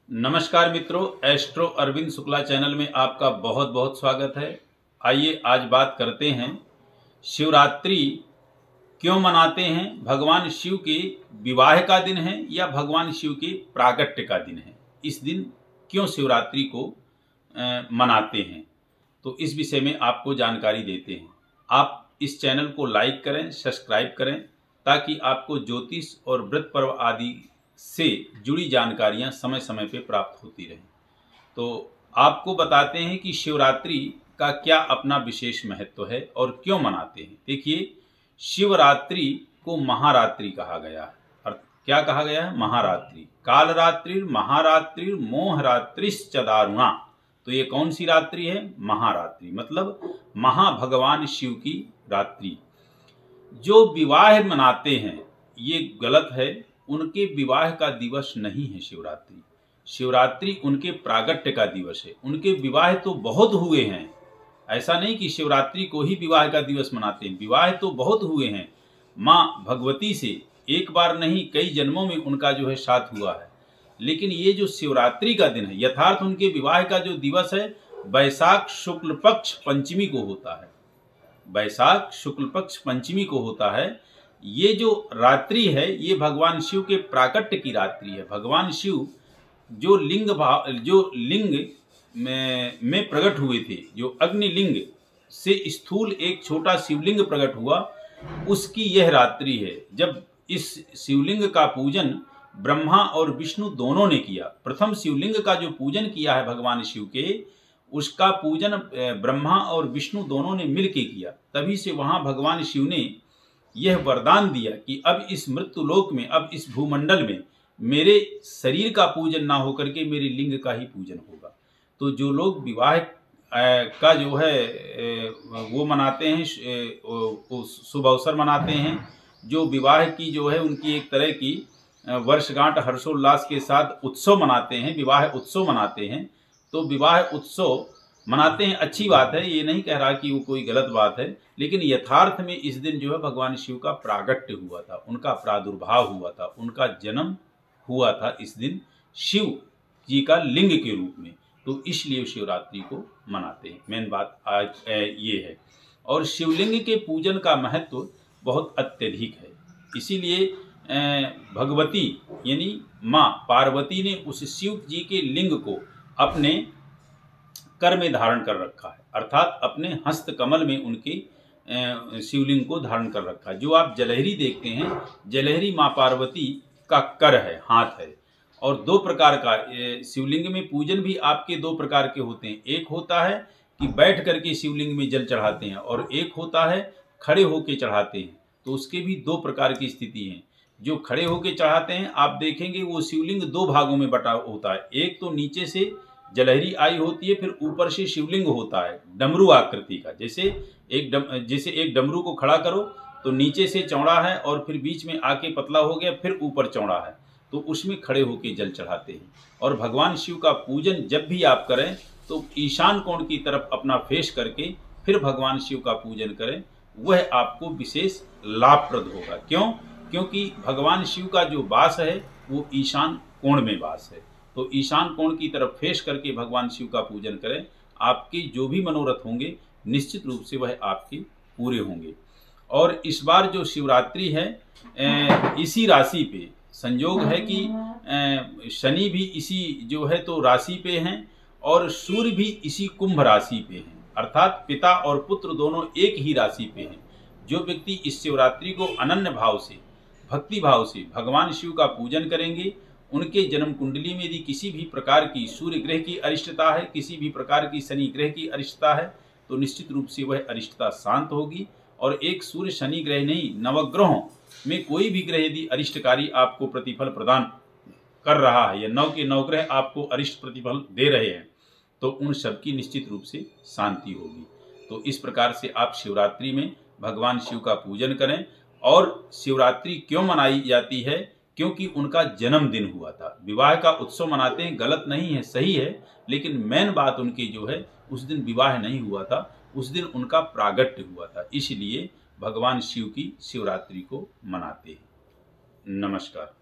नमस्कार मित्रों, astro Arvind Shukla channel में आपका बहुत बहुत स्वागत है। आइए आज बात करते हैं शिवरात्रि क्यों मनाते हैं। भगवान शिव के विवाह का दिन है या भगवान शिव के प्रागट्य का दिन है। इस दिन क्यों शिवरात्रि को मनाते हैं, तो इस विषय में आपको जानकारी देते हैं। आप इस चैनल को लाइक करें, सब्सक्राइब करें, ताकि आपको ज्योतिष और व्रत पर्व आदि से जुड़ी जानकारियां समय समय पे प्राप्त होती रहें। तो आपको बताते हैं कि शिवरात्रि का क्या अपना विशेष महत्व है और क्यों मनाते हैं। देखिए, शिवरात्रि को महारात्रि कहा गया है। और क्या कहा गया है? महारात्रि। कालरात्रि महारात्रि मोहरात्रिश्च दारुणा। तो ये कौन सी रात्रि है? महारात्रि, मतलब महाभगवान शिव की रात्रि। जो विवाह मनाते हैं ये गलत है। उनके विवाह का दिवस नहीं है शिवरात्रि। शिवरात्रि उनके प्रागट्य का दिवस है। उनके विवाह तो बहुत हुए हैं, ऐसा नहीं कि शिवरात्रि को ही विवाह का दिवस मनाते हैं। विवाह तो बहुत हुए हैं। माँ भगवती से एक बार नहीं कई जन्मों में उनका जो है साथ हुआ है। लेकिन ये जो शिवरात्रि का दिन है, यथार्थ उनके विवाह का जो दिवस है वैशाख शुक्ल पक्ष पंचमी को होता है। वैशाख शुक्ल पक्ष पंचमी को होता है। ये जो रात्रि है ये भगवान शिव के प्राकट्य की रात्रि है। भगवान शिव जो लिंग में प्रकट हुए थे, जो अग्निलिंग से स्थूल एक छोटा शिवलिंग प्रकट हुआ, उसकी यह रात्रि है। जब इस शिवलिंग का पूजन ब्रह्मा और विष्णु दोनों ने किया। प्रथम शिवलिंग का जो पूजन किया है भगवान शिव के, उसका पूजन ब्रह्मा और विष्णु दोनों ने मिलकर किया। तभी से वहां भगवान शिव ने यह वरदान दिया कि अब इस मृत्यु लोक में, अब इस भूमंडल में मेरे शरीर का पूजन ना होकर के मेरे लिंग का ही पूजन होगा। तो जो लोग विवाह का जो है वो मनाते हैं, शुभ अवसर मनाते हैं, जो विवाह की जो है उनकी एक तरह की वर्षगांठ हर्षोल्लास के साथ उत्सव मनाते हैं, विवाह उत्सव मनाते हैं। तो विवाह उत्सव मनाते हैं, अच्छी बात है, ये नहीं कह रहा कि वो कोई गलत बात है। लेकिन यथार्थ में इस दिन जो है भगवान शिव का प्रागट्य हुआ था, उनका प्रादुर्भाव हुआ था, उनका जन्म हुआ था इस दिन शिव जी का लिंग के रूप में। तो इसलिए शिवरात्रि को मनाते हैं। मेन बात आज ये है। और शिवलिंग के पूजन का महत्व बहुत अत्यधिक है। इसीलिए भगवती यानी माँ पार्वती ने उस शिव जी के लिंग को अपने कर में धारण कर रखा है, अर्थात अपने हस्त कमल में उनके शिवलिंग को धारण कर रखा है। जो आप जलहरी देखते हैं, जलहरी माँ पार्वती का कर है, हाथ है। और दो प्रकार का शिवलिंग में पूजन भी आपके दो प्रकार के होते हैं। एक होता है कि बैठ करके शिवलिंग में जल चढ़ाते हैं, और एक होता है खड़े होके चढ़ाते हैं। तो उसके भी दो प्रकार की स्थिति है। जो खड़े होके चढ़ाते हैं, आप देखेंगे वो शिवलिंग दो भागों में बटा होता है। एक तो नीचे से जलहरी आई होती है, फिर ऊपर से शिवलिंग होता है डमरू आकृति का। जैसे एक डमरू को खड़ा करो तो नीचे से चौड़ा है और फिर बीच में आके पतला हो गया, फिर ऊपर चौड़ा है। तो उसमें खड़े होके जल चढ़ाते हैं। और भगवान शिव का पूजन जब भी आप करें तो ईशान कोण की तरफ अपना फेस करके फिर भगवान शिव का पूजन करें, वह आपको विशेष लाभप्रद होगा। क्यों? क्योंकि भगवान शिव का जो वास है वो ईशान कोण में वास है। तो ईशान कोण की तरफ फेस करके भगवान शिव का पूजन करें, आपके जो भी मनोरथ होंगे निश्चित रूप से वह आपके पूरे होंगे। और इस बार जो शिवरात्रि है इसी राशि पे संयोग है कि शनि भी इसी जो है तो राशि पे हैं, और सूर्य भी इसी कुंभ राशि पे हैं, अर्थात पिता और पुत्र दोनों एक ही राशि पे हैं। जो व्यक्ति इस शिवरात्रि को अनन्य भाव से, भक्ति भाव से भगवान शिव का पूजन करेंगे, उनके जन्म कुंडली में यदि किसी भी प्रकार की सूर्य ग्रह की अरिष्टता है, किसी भी प्रकार की शनि ग्रह की अरिष्टता है, तो निश्चित रूप से वह अरिष्टता शांत होगी। और एक सूर्य शनि ग्रह नहीं, नवग्रहों में कोई भी ग्रह यदि अरिष्टकारी आपको प्रतिफल प्रदान कर रहा है या नव के नवग्रह आपको अरिष्ट प्रतिफल दे रहे हैं, तो उन सबकी निश्चित रूप से शांति होगी। तो इस प्रकार से आप शिवरात्रि में भगवान शिव का पूजन करें। और शिवरात्रि क्यों मनाई जाती है? क्योंकि उनका जन्मदिन हुआ था। विवाह का उत्सव मनाते हैं, गलत नहीं है, सही है। लेकिन मेन बात उनकी जो है, उस दिन विवाह नहीं हुआ था, उस दिन उनका प्रागट्य हुआ था। इसलिए भगवान शिव की शिवरात्रि को मनाते हैं। नमस्कार।